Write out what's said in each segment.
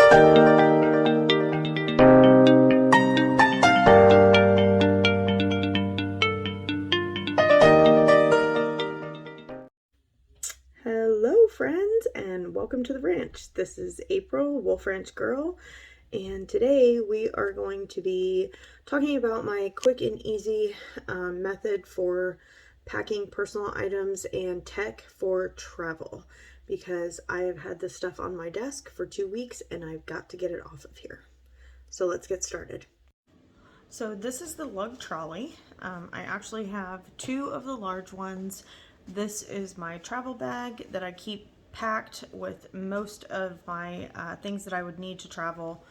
Hello friends and welcome to the ranch. This is April, Wolf Ranch Girl, and today we are going to be talking about my quick and easy method for packing personal items and tech for travel, because I have had this stuff on my desk for 2 weeks and I've got to get it off of here. So let's get started. So this is the lug trolley. I actually have 2 of the large ones. This is my travel bag that I keep packed with most of my things that I would need to travel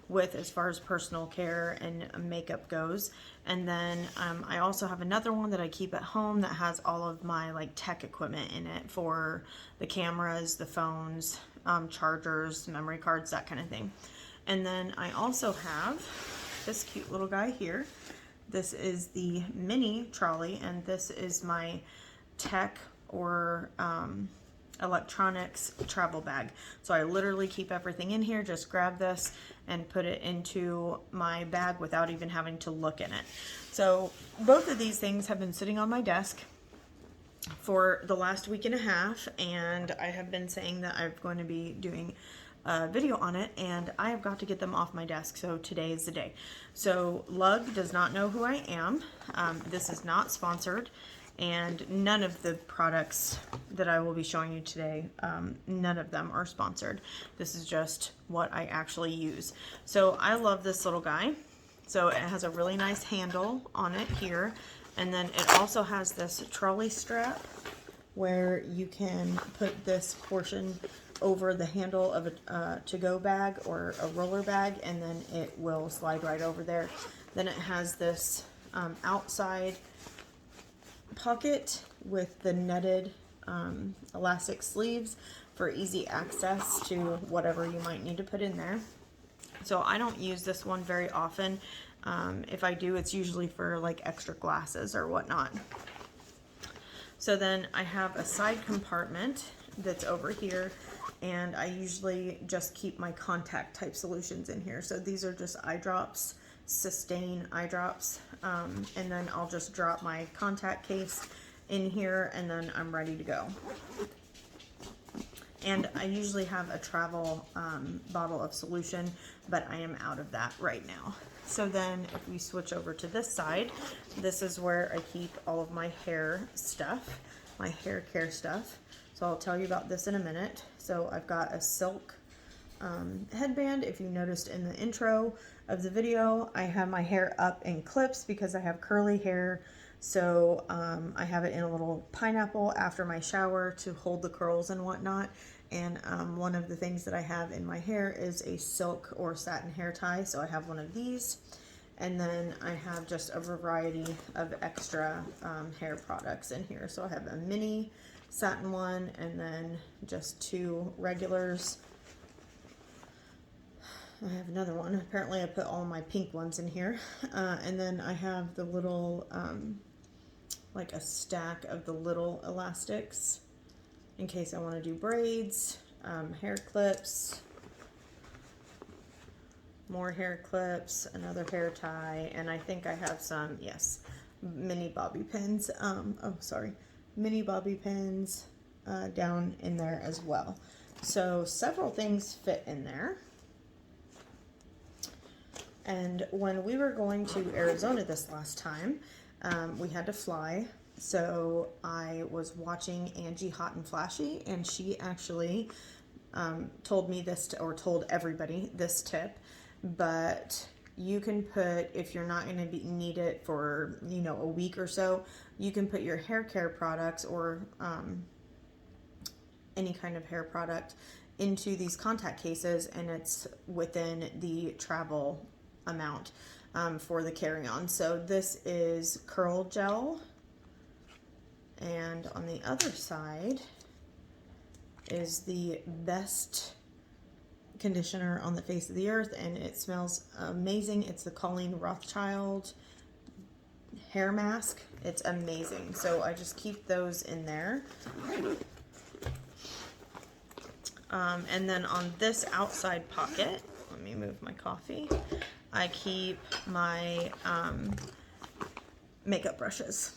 with as far as personal care and makeup goes. And then I also have another one that I keep at home that has all of my like tech equipment in it for the cameras, the phones, chargers, memory cards, that kind of thing. And then I also have this cute little guy here. This is the mini trolley, and this is my tech or electronics travel bag. So I literally keep everything in here, just grab this and put it into my bag without even having to look in it. So both of these things have been sitting on my desk for the last week and a half, and I have been saying that I'm going to be doing a video on it, and I have got to get them off my desk, so today is the day. So Lug does not know who I am. This is not sponsored, and none of the products that I will be showing you today, none of them are sponsored. This is just what I actually use. So I love this little guy. So it has a really nice handle on it here, and then it also has this trolley strap where you can put this portion over the handle of a to-go bag or a roller bag, and then it will slide right over there. Then it has this outside pocket with the netted elastic sleeves for easy access to whatever you might need to put in there. So I don't use this one very often. If I do, it's usually for like extra glasses or whatnot. So then I have a side compartment that's over here, and I usually just keep my contact type solutions in here. So these are just eye drops, Sustain eye drops, and then I'll just drop my contact case in here, and then I'm ready to go. And I usually have a travel bottle of solution, but I am out of that right now. So then if we switch over to this side, this is where I keep all of my hair stuff, my hair care stuff. So I'll tell you about this in a minute. So I've got a silk headband. If you noticed in the intro of the video, I have my hair up in clips because I have curly hair. So I have it in a little pineapple after my shower to hold the curls and whatnot. And one of the things that I have in my hair is a silk or satin hair tie. So I have one of these. And then I have just a variety of extra hair products in here. So I have a mini satin one, and then just 2 regulars. I have another one. Apparently I put all my pink ones in here. And then I have the little, like a stack of the little elastics in case I want to do braids, hair clips, more hair clips, another hair tie, and I think I have some, yes, mini bobby pins. Mini bobby pins down in there as well. So several things fit in there. And when we were going to Arizona this last time, we had to fly. So I was watching Angie Hot and Flashy, and she actually told me this, or told everybody this tip. But you can put, if you're not going to need it for, you know, a week or so, you can put your hair care products or any kind of hair product into these contact cases, and it's within the travel amount for the carry-on. So this is curl gel, and on the other side is the best conditioner on the face of the earth, and it smells amazing. It's the Colleen Rothschild hair mask. It's amazing. So I just keep those in there. And then on this outside pocket, let me move my coffee, I keep my makeup brushes.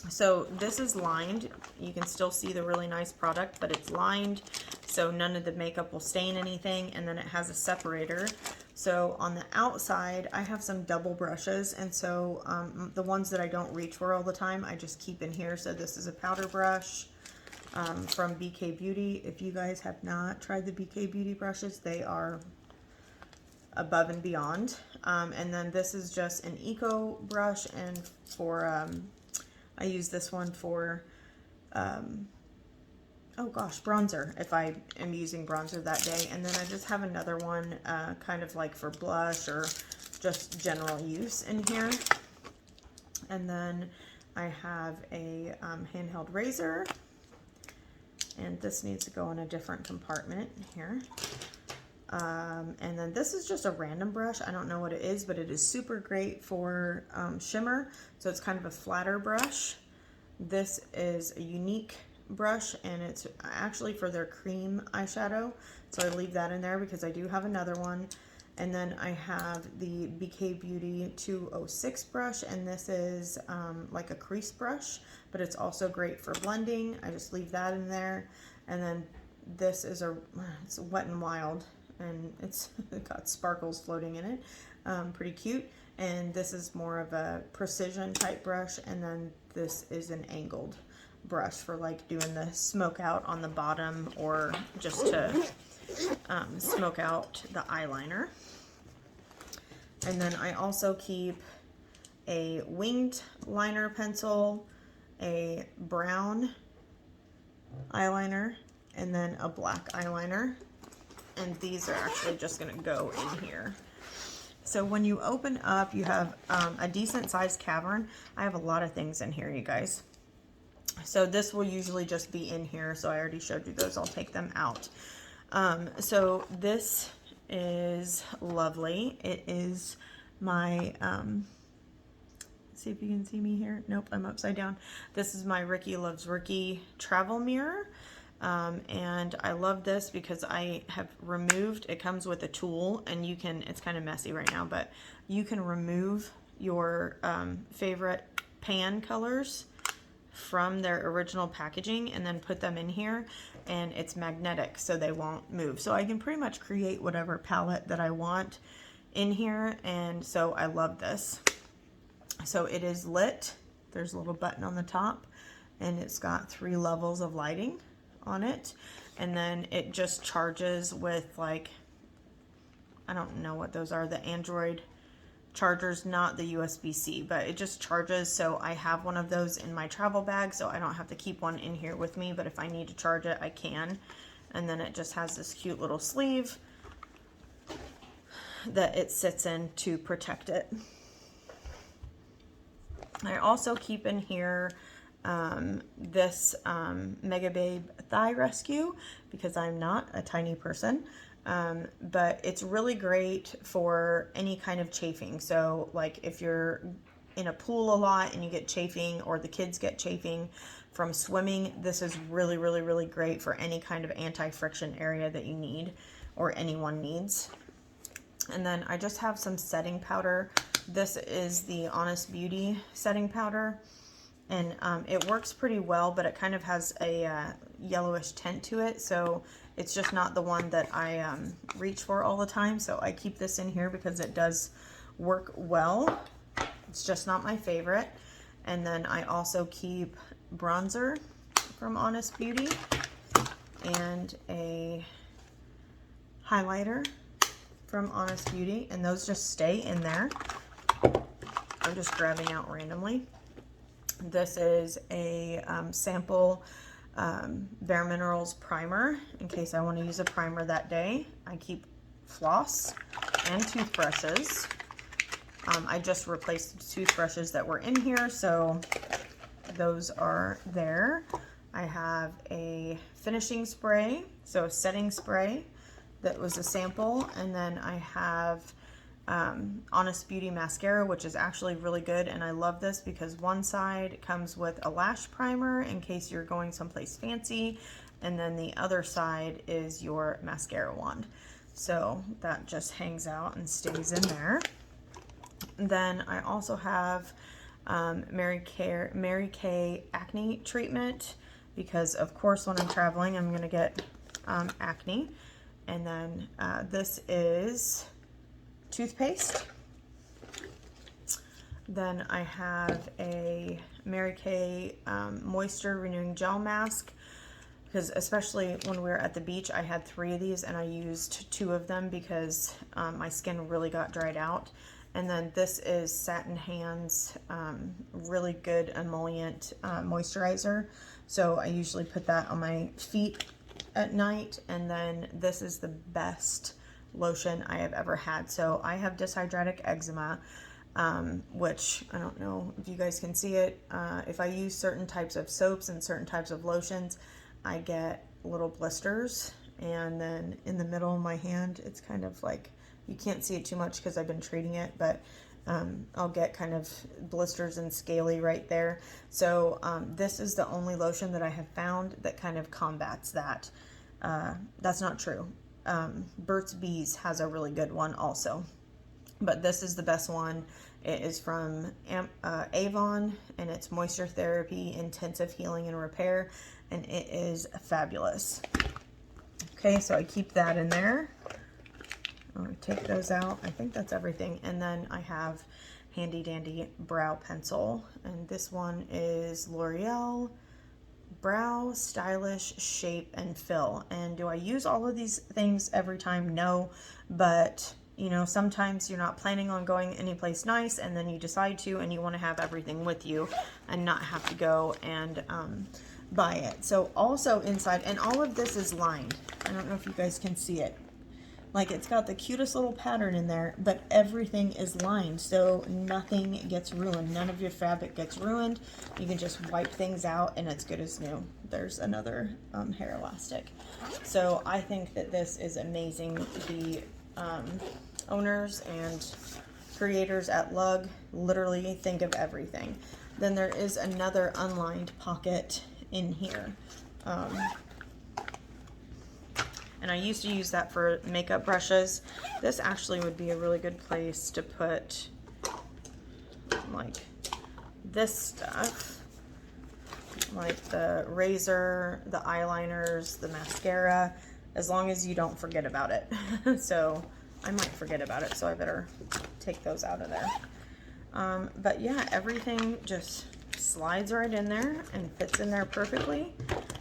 So this is lined. You can still see the really nice product, but it's lined so none of the makeup will stain anything, and then it has a separator. So on the outside, I have some double brushes, and so the ones that I don't reach for all the time, I just keep in here. So this is a powder brush from BK Beauty. If you guys have not tried the BK Beauty brushes, they are above and beyond. And then this is just an eco brush, and for I use this one for oh gosh, bronzer, if I am using bronzer that day. And then I just have another one kind of like for blush or just general use in here. And then I have a handheld razor, and this needs to go in a different compartment here. And then this is just a random brush. I don't know what it is, but it is super great for shimmer. So it's kind of a flatter brush. This is a unique brush, and it's actually for their cream eyeshadow. So I leave that in there because I do have another one. And then I have the BK Beauty 206 brush, and this is like a crease brush, but it's also great for blending. I just leave that in there. And then this is it's Wet n Wild, and it's got sparkles floating in it. Pretty cute. And this is more of a precision type brush, and then this is an angled brush for like doing the smoke out on the bottom, or just to smoke out the eyeliner. And then I also keep a winged liner pencil, a brown eyeliner, and then a black eyeliner. And these are actually just going to go in here. So when you open up, you have a decent sized cavern. I have a lot of things in here, you guys. So this will usually just be in here. So I already showed you those. I'll take them out. So this is lovely. It is my, see if you can see me here. Nope, I'm upside down. This is my Ricky Loves Ricky travel mirror. And I love this because I have removed, it comes with a tool, and you can, it's kind of messy right now, but you can remove your favorite pan colors from their original packaging and then put them in here, and it's magnetic so they won't move. So I can pretty much create whatever palette that I want in here, and so I love this. So it is lit. There's a little button on the top, and it's got 3 levels of lighting on it, and then it just charges with, like, I don't know what those are, the Android chargers, not the USB-C, but it just charges. So I have one of those in my travel bag, so I don't have to keep one in here with me, but if I need to charge it, I can. And then it just has this cute little sleeve that it sits in to protect it. I also keep in here this Mega Babe Thigh Rescue, because I'm not a tiny person, but it's really great for any kind of chafing. So like if you're in a pool a lot and you get chafing, or the kids get chafing from swimming, this is really, really, really great for any kind of anti-friction area that you need, or anyone needs. And then I just have some setting powder. This is the Honest Beauty setting powder. And it works pretty well, but it kind of has a yellowish tint to it. So it's just not the one that I reach for all the time. So I keep this in here because it does work well. It's just not my favorite. And then I also keep bronzer from Honest Beauty, and a highlighter from Honest Beauty. And those just stay in there. I'm just grabbing out randomly. This is a sample Bare Minerals primer in case I want to use a primer that day. I keep floss and toothbrushes. I just replaced the toothbrushes that were in here, so those are there. I have a finishing spray, so a setting spray that was a sample, and then I have Honest Beauty mascara, which is actually really good, and I love this because one side comes with a lash primer in case you're going someplace fancy, and then the other side is your mascara wand. So that just hangs out and stays in there. Then I also have Mary Kay acne treatment, because of course when I'm traveling I'm going to get acne. And then this is toothpaste. Then I have a Mary Kay moisture renewing gel mask, because especially when we were at the beach I had 3 of these and I used 2 of them because my skin really got dried out. And then this is Satin Hands really good emollient moisturizer, so I usually put that on my feet at night. And then this is the best lotion I have ever had. So I have dyshydratic eczema, which I don't know if you guys can see it. If I use certain types of soaps and certain types of lotions, I get little blisters, and then in the middle of my hand it's kind of like, you can't see it too much because I've been treating it, but I'll get kind of blisters and scaly right there. So this is the only lotion that I have found that kind of combats that. That's not true. Burt's Bees has a really good one also, but this is the best one. It is from Avon, and it's Moisture Therapy Intensive Healing and Repair, and it is fabulous. Okay, so I keep that in there. I'll take those out. I think that's everything. And then I have handy dandy brow pencil, and this one is L'Oreal Brow Stylish Shape and Fill. And do I use all of these things every time? No, but you know, sometimes you're not planning on going anyplace nice and then you decide to, and you want to have everything with you and not have to go and buy it. So also inside, and all of this is lined. I don't know if you guys can see it. Like, it's got the cutest little pattern in there, but everything is lined, so nothing gets ruined. None of your fabric gets ruined. You can just wipe things out and it's good as new. There's another hair elastic. So I think that this is amazing. The owners and creators at Lug literally think of everything. Then there is another unlined pocket in here. And I used to use that for makeup brushes. This actually would be a really good place to put like this stuff, like the razor, the eyeliners, the mascara, as long as you don't forget about it. So I might forget about it, so I better take those out of there. But yeah, everything just slides right in there and fits in there perfectly.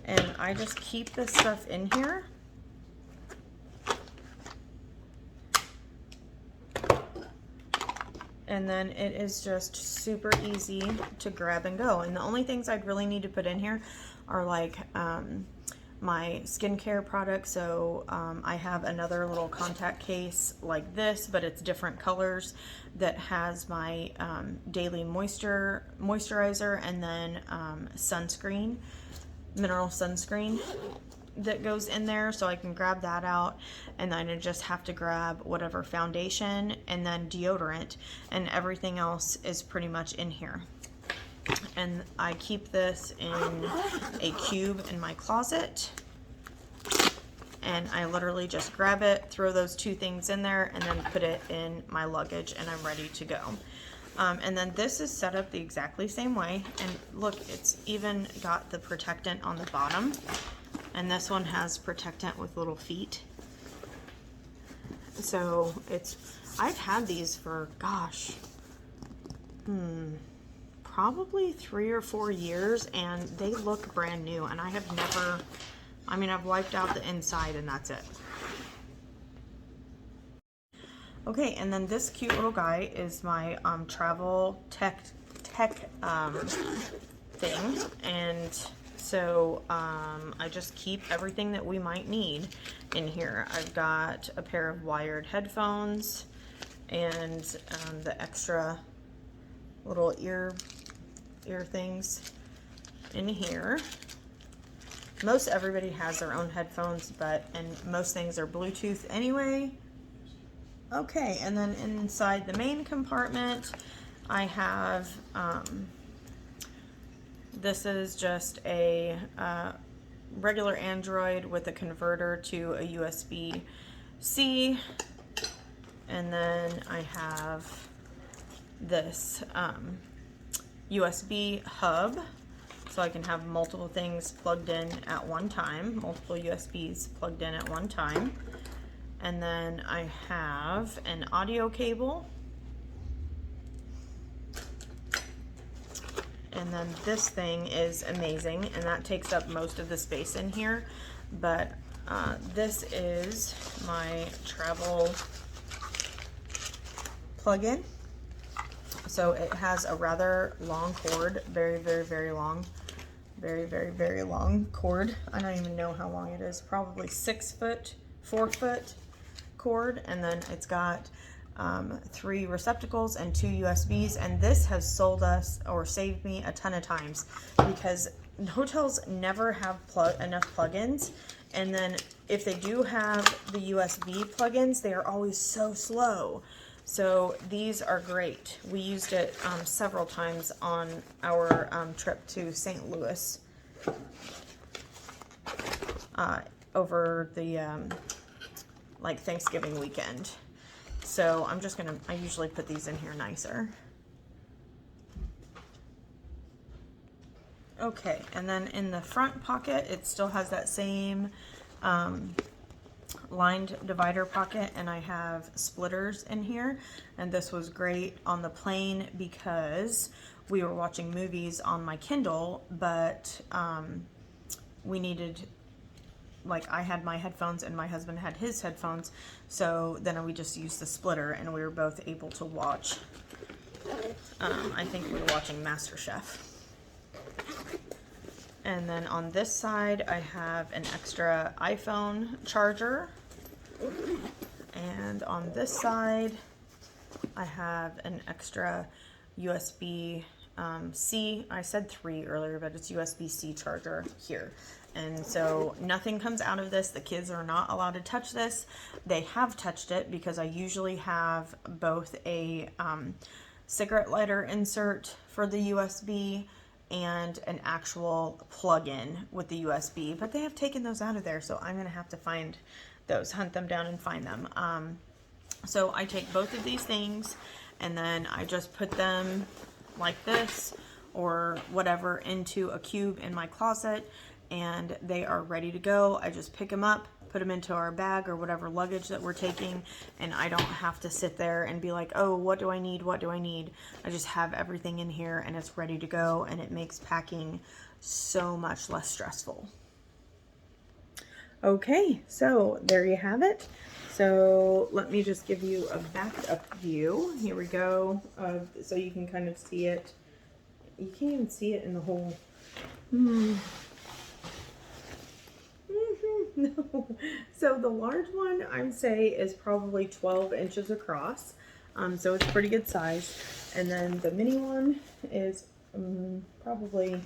And I just keep this stuff in here. And then it is just super easy to grab and go. And the only things I'd really need to put in here are like my skincare products. So I have another little contact case like this, but it's different colors, that has my daily moisturizer, and then sunscreen, mineral sunscreen that goes in there, so I can grab that out. And then I just have to grab whatever foundation and then deodorant, and everything else is pretty much in here. And I keep this in a cube in my closet, and I literally just grab it, throw those 2 things in there, and then put it in my luggage, and I'm ready to go. And then this is set up the exactly same way, and look, it's even got the protectant on the bottom. And this one has protectant with little feet. So I've had these for, gosh, probably 3 or 4 years, and they look brand new. And I have never, I've wiped out the inside and that's it. Okay, and then this cute little guy is my travel tech thing. And so I just keep everything that we might need in here. I've got a pair of wired headphones and the extra little ear things in here. Most everybody has their own headphones, and most things are Bluetooth anyway. Okay, and then inside the main compartment, I have this is just a regular Android with a converter to a USB-C, and then I have this USB hub, so I can have multiple things plugged in at one time, multiple USBs plugged in at one time. And then I have an audio cable. And then this thing is amazing, and that takes up most of the space in here. But this is my travel plug-in. So it has a rather long cord, very, very, very long. Very, very, very long cord. I don't even know how long it is. Probably 6 foot, 4 foot cord. And then it's got 3 receptacles and 2 USBs. And this has sold us or saved me a ton of times because hotels never have enough plugins. And then if they do have the USB plugins, they are always so slow. So these are great. We used it several times on our trip to St. Louis over the like Thanksgiving weekend. So I'm just gonna, I usually put these in here nicer. Okay, and then in the front pocket, it still has that same lined divider pocket, and I have splitters in here. And this was great on the plane because we were watching movies on my Kindle, but we needed, like, I had my headphones and my husband had his headphones, so then we just used the splitter and we were both able to watch. I think we were watching MasterChef. And then on this side, I have an extra iPhone charger. And on this side, I have an extra USB-C. I said 3 earlier, but it's USB-C charger here. And so nothing comes out of this. The kids are not allowed to touch this. They have touched it because I usually have both a cigarette lighter insert for the USB and an actual plug-in with the USB, but they have taken those out of there, so I'm gonna have to find those, hunt them down and find them. So I take both of these things and then I just put them like this or whatever into a cube in my closet, and they are ready to go. I just pick them up, put them into our bag or whatever luggage that we're taking, and I don't have to sit there and be like, oh, what do I need? What do I need? I just have everything in here and it's ready to go, and it makes packing so much less stressful. Okay, so there you have it. So let me just give you a backed up view. Here we go. So you can kind of see it. You can't even see it in the whole. No. So the large one, I would say, is probably 12 inches across. So it's pretty good size. And then the mini one is probably,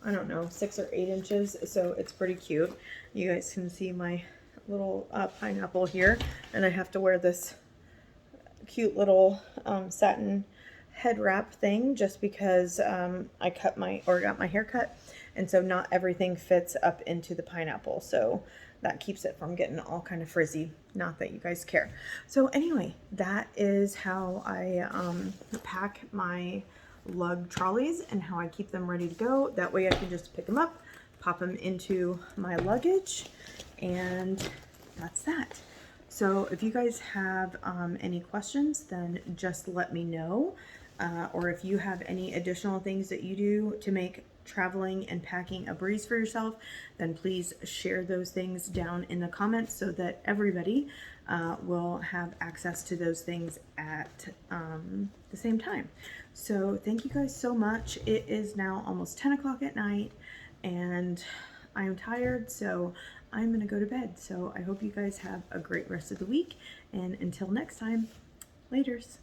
I don't know, 6 or 8 inches. So it's pretty cute. You guys can see my little pineapple here. And I have to wear this cute little satin head wrap thing just because I got my hair cut. And so not everything fits up into the pineapple. So that keeps it from getting all kind of frizzy. Not that you guys care. So anyway, that is how I pack my lug trolleys and how I keep them ready to go. That way I can just pick them up, pop them into my luggage, and that's that. So if you guys have any questions, then just let me know. Or if you have any additional things that you do to make traveling and packing a breeze for yourself, then please share those things down in the comments so that everybody will have access to those things at the same time. So thank you guys so much. It is now almost 10 o'clock at night and I am tired, so I'm gonna go to bed. So I hope you guys have a great rest of the week, and until next time, laters.